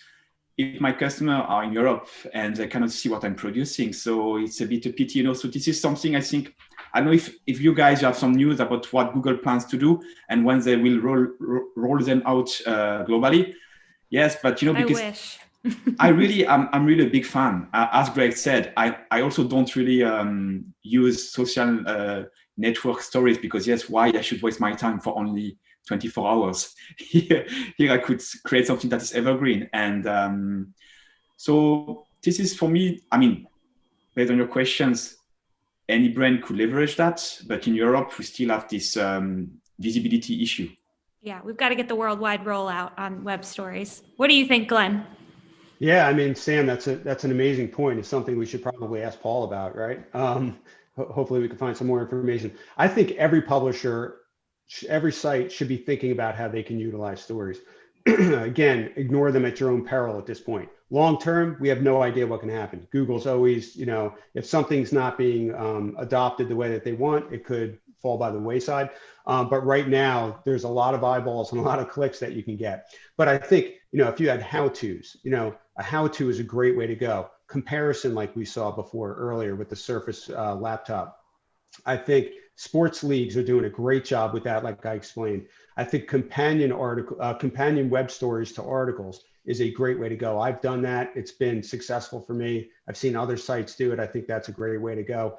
if my customers are in Europe and they cannot see what I'm producing, so it's a bit of pity, So this is something I think, I don't know if you guys have some news about what Google plans to do and when they will roll them out globally. Yes, but because
I wish.
I'm really a big fan. As Greg said, I also don't really use social network stories, because yes, why I should waste my time for only 24 hours. Here I could create something that is evergreen. And so this is for me, based on your questions, any brand could leverage that. But in Europe, we still have this visibility issue.
Yeah, we've got to get the worldwide rollout on web stories. What do you think, Glenn?
Yeah, Sam, that's an amazing point. It's something we should probably ask Paul about, right? Hopefully we can find some more information. I think every publisher, every site should be thinking about how they can utilize stories. Again, ignore them at your own peril at this point. Long term, we have no idea what can happen. Google's always, if something's not being adopted the way that they want, it could fall by the wayside. But right now, there's a lot of eyeballs and a lot of clicks that you can get. But I think, if you had how-tos, a how-to is a great way to go. Comparison, like we saw before earlier with the Surface laptop. I think sports leagues are doing a great job with that, like I explained. I think companion web stories to articles is a great way to go. I've done that. It's been successful for me. I've seen other sites do it. I think that's a great way to go.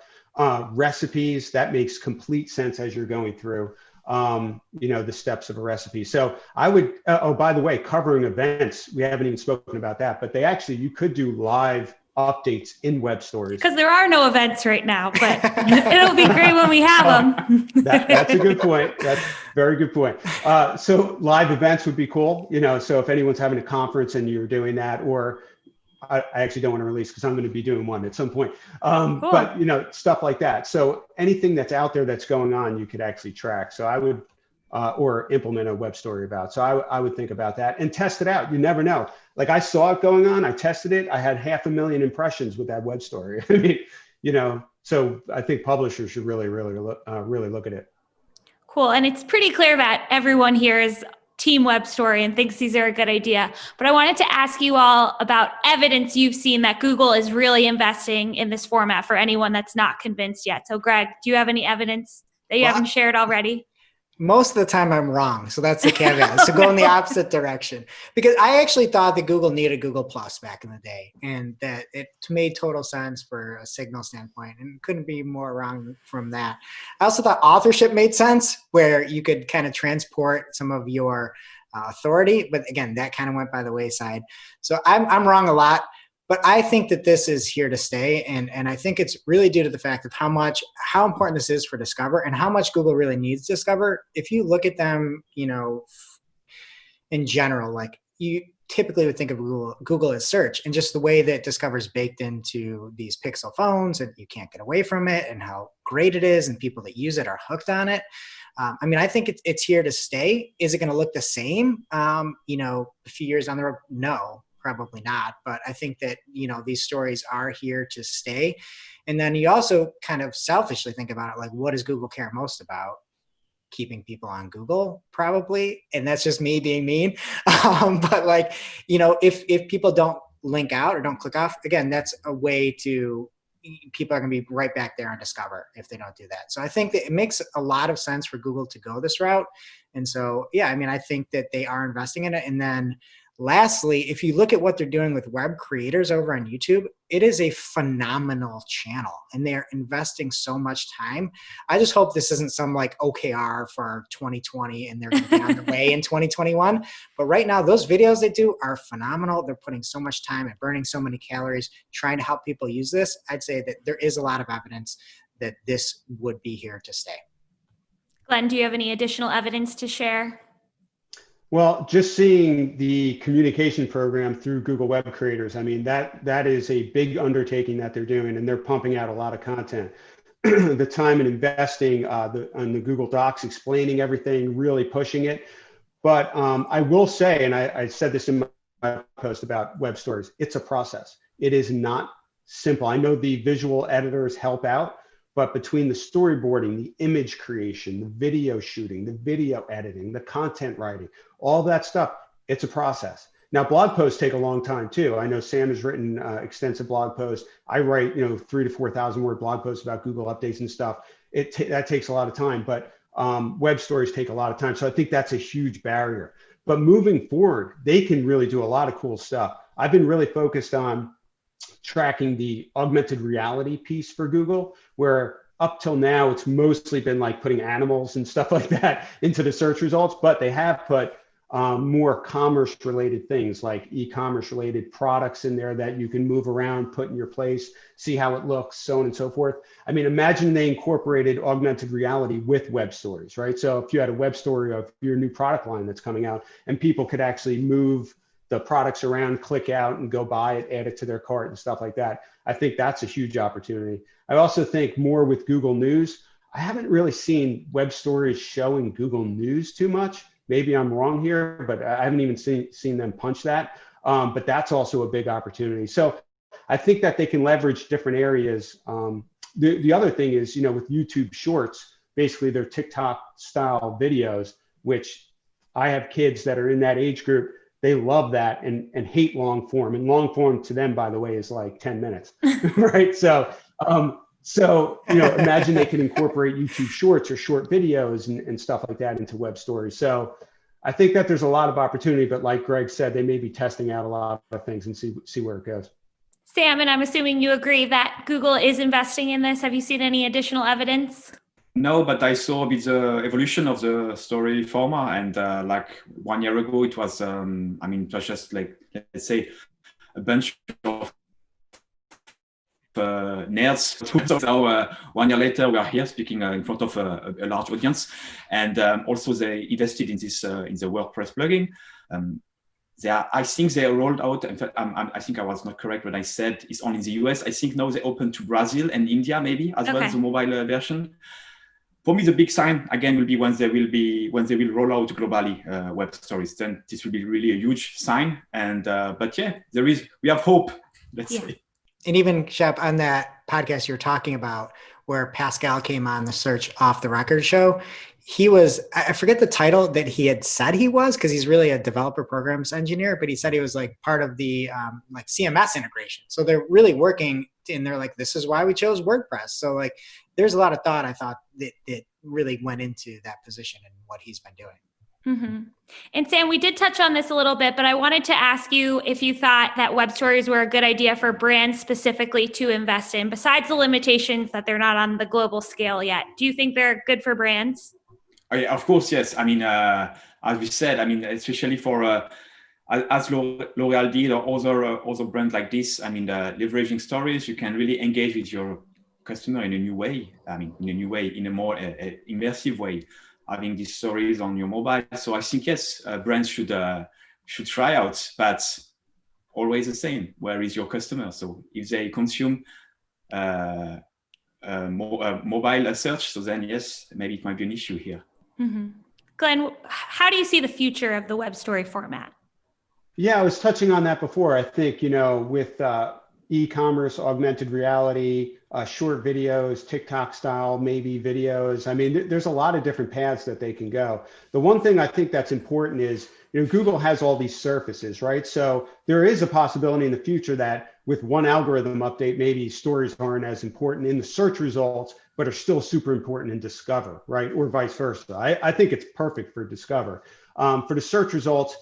Recipes, that makes complete sense as you're going through, the steps of a recipe. So I would, by the way, covering events, we haven't even spoken about that, but you could do live updates in web stories.
Because there are no events right now, but it'll be great when we have them.
That's a good point. That's a very good point. So live events would be cool. So if anyone's having a conference and you're doing that, or I actually don't want to release because I'm going to be doing one at some point.
Cool.
But stuff like that. So anything that's out there that's going on, you could actually track. So I would, or implement a web story about. So I would think about that and test it out. You never know. Like I saw it going on, I tested it. I had 500,000 impressions with that web story. I mean, so I think publishers should really look at it.
Cool. And it's pretty clear that everyone here is team web story and thinks these are a good idea. But I wanted to ask you all about evidence you've seen that Google is really investing in this format for anyone that's not convinced yet. So Greg, do you have any evidence that you haven't shared already?
Most of the time I'm wrong. So that's the caveat. So go in the opposite direction, because I actually thought that Google needed Google Plus back in the day, and that it made total sense for a signal standpoint, and couldn't be more wrong from that. I also thought authorship made sense, where you could kind of transport some of your authority, but again, that kind of went by the wayside. So I'm wrong a lot. But I think that this is here to stay, and I think it's really due to the fact of how important this is for Discover and how much Google really needs Discover. If you look at them, in general, like you typically would think of Google as search, and just the way that Discover is baked into these Pixel phones and you can't get away from it, and how great it is, and people that use it are hooked on it. I think it's here to stay. Is it going to look the same, a few years down the road? No. Probably not, but I think that, these stories are here to stay. And then you also kind of selfishly think about it, like, what does Google care most about? Keeping people on Google, probably. And that's just me being mean. But if people don't link out or don't click off, again, that's a way to, people are going to be right back there on Discover if they don't do that. So I think that it makes a lot of sense for Google to go this route. And so, I think that they are investing in it. And then lastly, if you look at what they're doing with web creators over on YouTube, it is a phenomenal channel, and they're investing so much time. I just hope this isn't some like OKR for 2020 and they're going to be on the way in 2021. But right now, those videos they do are phenomenal. They're putting so much time and burning so many calories trying to help people use this. I'd say that there is a lot of evidence that this would be here to stay.
Glenn, do you have any additional evidence to share?
Well, just seeing the communication program through Google Web Creators, that is a big undertaking that they're doing, and they're pumping out a lot of content. The time and investing on the Google Docs, explaining everything, really pushing it. But I will say, and I said this in my post about web stories, it's a process. It is not simple. I know the visual editors help out, but between the storyboarding, the image creation, the video shooting, the video editing, the content writing, all that stuff, it's a process. Now, blog posts take a long time too. I know Sam has written extensive blog posts. I write, 3,000 to 4,000 word blog posts about Google updates and stuff. That takes a lot of time, but web stories take a lot of time. So I think that's a huge barrier. But moving forward, they can really do a lot of cool stuff. I've been really focused on tracking the augmented reality piece for Google, where up till now, it's mostly been like putting animals and stuff like that into the search results, but they have put more commerce related things like e-commerce related products in there that you can move around, put in your place, see how it looks, so on and so forth. Imagine they incorporated augmented reality with web stories, right? So if you had a web story of your new product line that's coming out and people could actually move the products around, click out and go buy it, add it to their cart and stuff like that. I think that's a huge opportunity. I also think more with Google News. I haven't really seen web stories showing Google News too much. Maybe I'm wrong here, but I haven't even seen them punch that. But that's also a big opportunity. So I think that they can leverage different areas. The other thing is, with YouTube Shorts, basically they're TikTok style videos, which I have kids that are in that age group. They love that and hate long form. And long form to them, by the way, is like 10 minutes, right? So imagine they can incorporate YouTube Shorts or short videos and stuff like that into web stories. So I think that there's a lot of opportunity, but like Greg said, they may be testing out a lot of things and see where it goes.
Sam, and I'm assuming you agree that Google is investing in this. Have you seen any additional evidence?
No, but I saw a bit the evolution of the story format, and like 1 year ago, it was, it was just like, let's say, a bunch of nerds. So 1 year later, we are here speaking in front of a large audience. And also they invested in this in the WordPress plugin. I think they rolled out. In fact, I think I was not correct when I said it's only in the US. I think now they open to Brazil and India maybe as well as the mobile version. For me, the big sign again will be when they will roll out globally web stories. Then this will be really a huge sign. And but yeah, we have hope. Let's say.
And even Shep, on that podcast you're talking about, where Pascal came on the Search Off the Record show, he was, I forget the title that he had said he was, because he's really a developer programs engineer, but he said he was like part of the like CMS integration. So they're really working, and they're like, this is why we chose WordPress. So like, there's a lot of thought, I thought, that really went into that position and what he's been doing.
Mm-hmm. And Sam, we did touch on this a little bit, but I wanted to ask you if you thought that web stories were a good idea for brands specifically to invest in, besides the limitations that they're not on the global scale yet. Do you think they're good for brands?
Of course, yes. I mean, as we said, I mean, especially for as L'Oreal did or other brands like this, I mean, leveraging stories, you can really engage with your customer in a new way. I mean, in a more immersive way, having these stories on your mobile. So I think, yes, brands should try out, but always the same. Where is your customer? So if they consume mobile search, so then yes, maybe it might be an issue here.
Mm-hmm. Glenn, how do you see the future of the web story format?
Yeah, I was touching on that before. I think, with e-commerce, augmented reality, short videos, TikTok style, maybe videos. I mean, there's a lot of different paths that they can go. The one thing I think that's important is, Google has all these surfaces, right? So there is a possibility in the future that with one algorithm update, maybe stories aren't as important in the search results, but are still super important in Discover, right? Or vice versa. I think it's perfect for Discover. For the search results,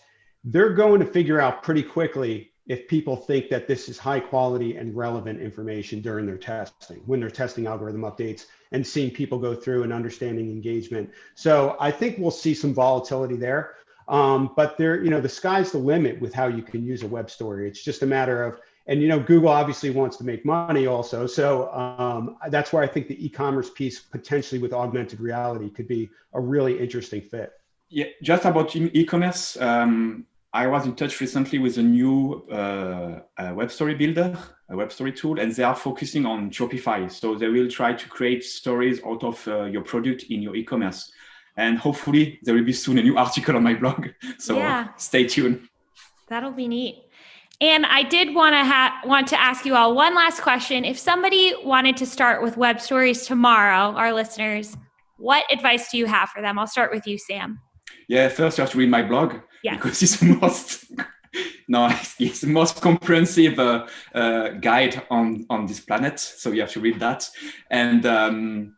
they're going to figure out pretty quickly if people think that this is high quality and relevant information during their testing, when they're testing algorithm updates and seeing people go through and understanding engagement. So I think we'll see some volatility there. But the sky's the limit with how you can use a web story. It's just a matter of, and Google obviously wants to make money also. So that's where I think the e-commerce piece potentially with augmented reality could be a really interesting fit.
Yeah, just about e-commerce. I was in touch recently with a new web story builder, a web story tool, and they are focusing on Shopify. So they will try to create stories out of your product in your e-commerce. And hopefully there will be soon a new article on my blog. So Stay tuned.
That'll be neat. And I did want to ask you all one last question. If somebody wanted to start with web stories tomorrow, our listeners, what advice do you have for them? I'll start with you, Sam.
Yeah, first you have to read my blog because it's the most comprehensive guide on this planet. So you have to read that. And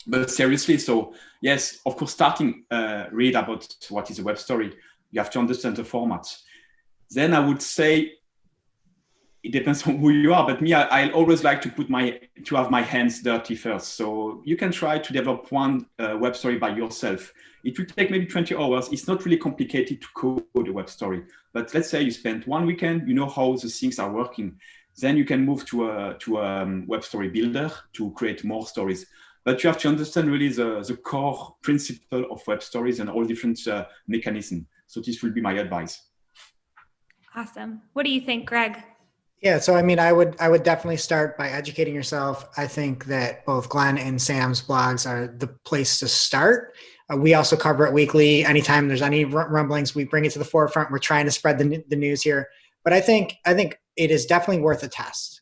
but seriously, so yes, of course, starting read about what is a web story. You have to understand the format. Then I would say it depends on who you are, but me, I always like to have my hands dirty first. So you can try to develop one web story by yourself. It will take maybe 20 hours. It's not really complicated to code a web story. But let's say you spent one weekend, you know how the things are working. Then you can move to a web story builder to create more stories. But you have to understand really the core principle of web stories and all different mechanisms. So this will be my advice.
Awesome. What do you think, Greg?
Yeah, so I mean, I would definitely start by educating yourself. I think that both Glenn and Sam's blogs are the place to start. We also cover it weekly. Anytime there's any rumblings, we bring it to the forefront. We're trying to spread the news here. But I think it is definitely worth a test,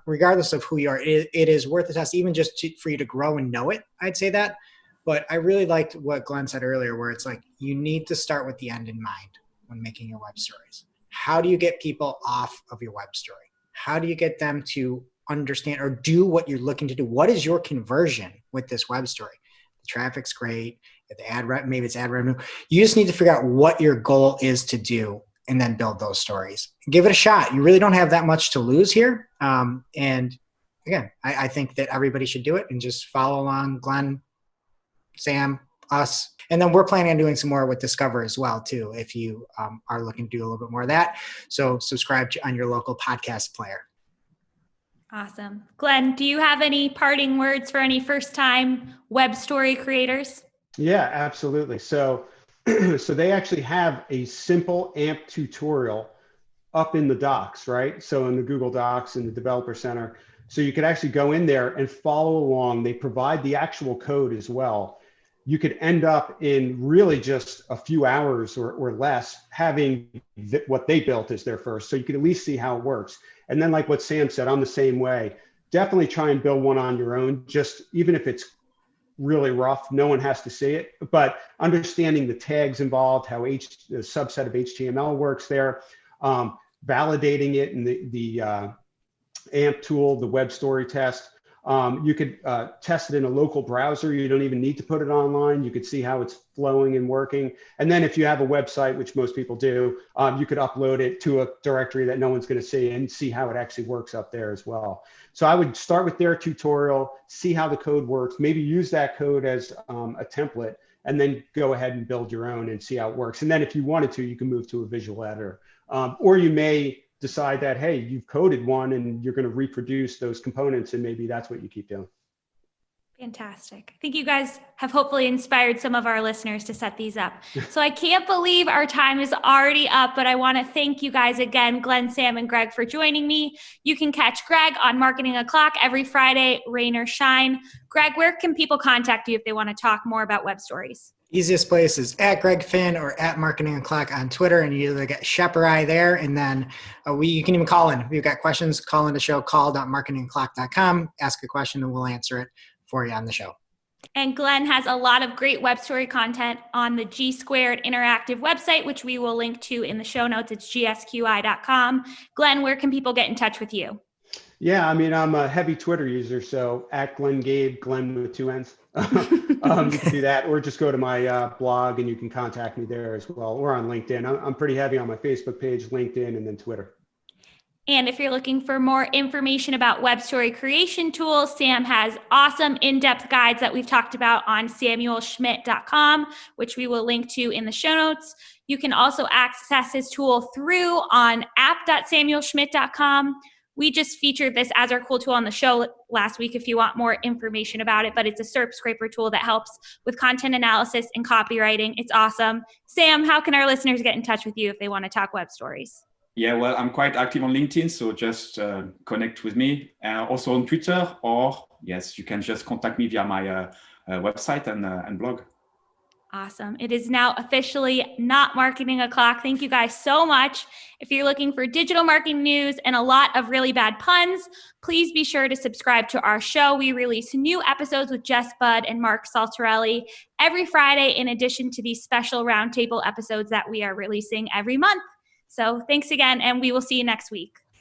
regardless of who you are. It is worth a test, even just for you to grow and know it. I'd say that. But I really liked what Glenn said earlier, where it's like you need to start with the end in mind when making your web stories. How do you get people off of your web story? How do you get them to understand or do what you're looking to do? What is your conversion with this web story? The traffic's great. Maybe it's ad revenue. You just need to figure out what your goal is to do and then build those stories. Give it a shot. You really don't have that much to lose here. And again, I think that everybody should do it and just follow along Glenn, Sam, us. And then we're planning on doing some more with Discover as well, too, if you are looking to do a little bit more of that. So subscribe on your local podcast player.
Awesome. Glenn, do you have any parting words for any first-time web story creators?
Yeah, absolutely. So, so they actually have a simple AMP tutorial up in the docs, right? So in the Google Docs and the Developer Center. So you could actually go in there and follow along. They provide the actual code as well. You could end up in really just a few hours or less having what they built as their first. So you could at least see how it works. And then like what Sam said, I'm the same way. Definitely try and build one on your own, just even if it's really rough, no one has to see it, but understanding the tags involved, how the subset of HTML works there, validating it in the AMP tool, the web story test. You could test it in a local browser. You don't even need to put it online. You could see how it's flowing and working. And then if you have a website, which most people do, you could upload it to a directory that no one's going to see and see how it actually works up there as well. So I would start with their tutorial, see how the code works, maybe use that code as a template, and then go ahead and build your own and see how it works. And then if you wanted to, you can move to a visual editor. Or you may decide that, hey, you've coded one and you're going to reproduce those components, and maybe that's what you keep doing.
Fantastic. I think you guys have hopefully inspired some of our listeners to set these up. So I can't believe our time is already up, but I want to thank you guys again, Glenn, Sam, and Greg, for joining me. You can catch Greg on Marketing O'Clock every Friday, rain or shine. Greg, where can people contact you if they want to talk more about web stories?
Easiest place is at Greg Finn or at Marketing O'Clock on Twitter, and you either get Shep or I there, and then you can even call in. If you've got questions, call in the show, call.marketingoclock.com, ask a question, and we'll answer it for you on the show.
And Glenn has a lot of great web story content on the G Squared interactive website, which we will link to in the show notes. It's gsqi.com. Glenn, where can people get in touch with you?
Yeah, I mean, I'm a heavy Twitter user, so at Glenn Gabe, Glenn with 2 N's. You can do that, or just go to my blog and you can contact me there as well, or on LinkedIn. I'm pretty heavy on my Facebook page, LinkedIn, and then Twitter.
And if you're looking for more information about web story creation tools, Sam has awesome in-depth guides that we've talked about on samuelschmitt.com, which we will link to in the show notes. You can also access his tool through on app.samuelschmitt.com. We just featured this as our cool tool on the show last week if you want more information about it, but it's a SERP scraper tool that helps with content analysis and copywriting. It's awesome. Sam, how can our listeners get in touch with you if they want to talk web stories?
Yeah, well, I'm quite active on LinkedIn, so just connect with me. Also on Twitter, or yes, you can just contact me via my website and blog.
Awesome. It is now officially not Marketing O'Clock. Thank you guys so much. If you're looking for digital marketing news and a lot of really bad puns, please be sure to subscribe to our show. We release new episodes with Jess Budd and Mark Saltarelli every Friday, in addition to these special roundtable episodes that we are releasing every month. So thanks again, and we will see you next week.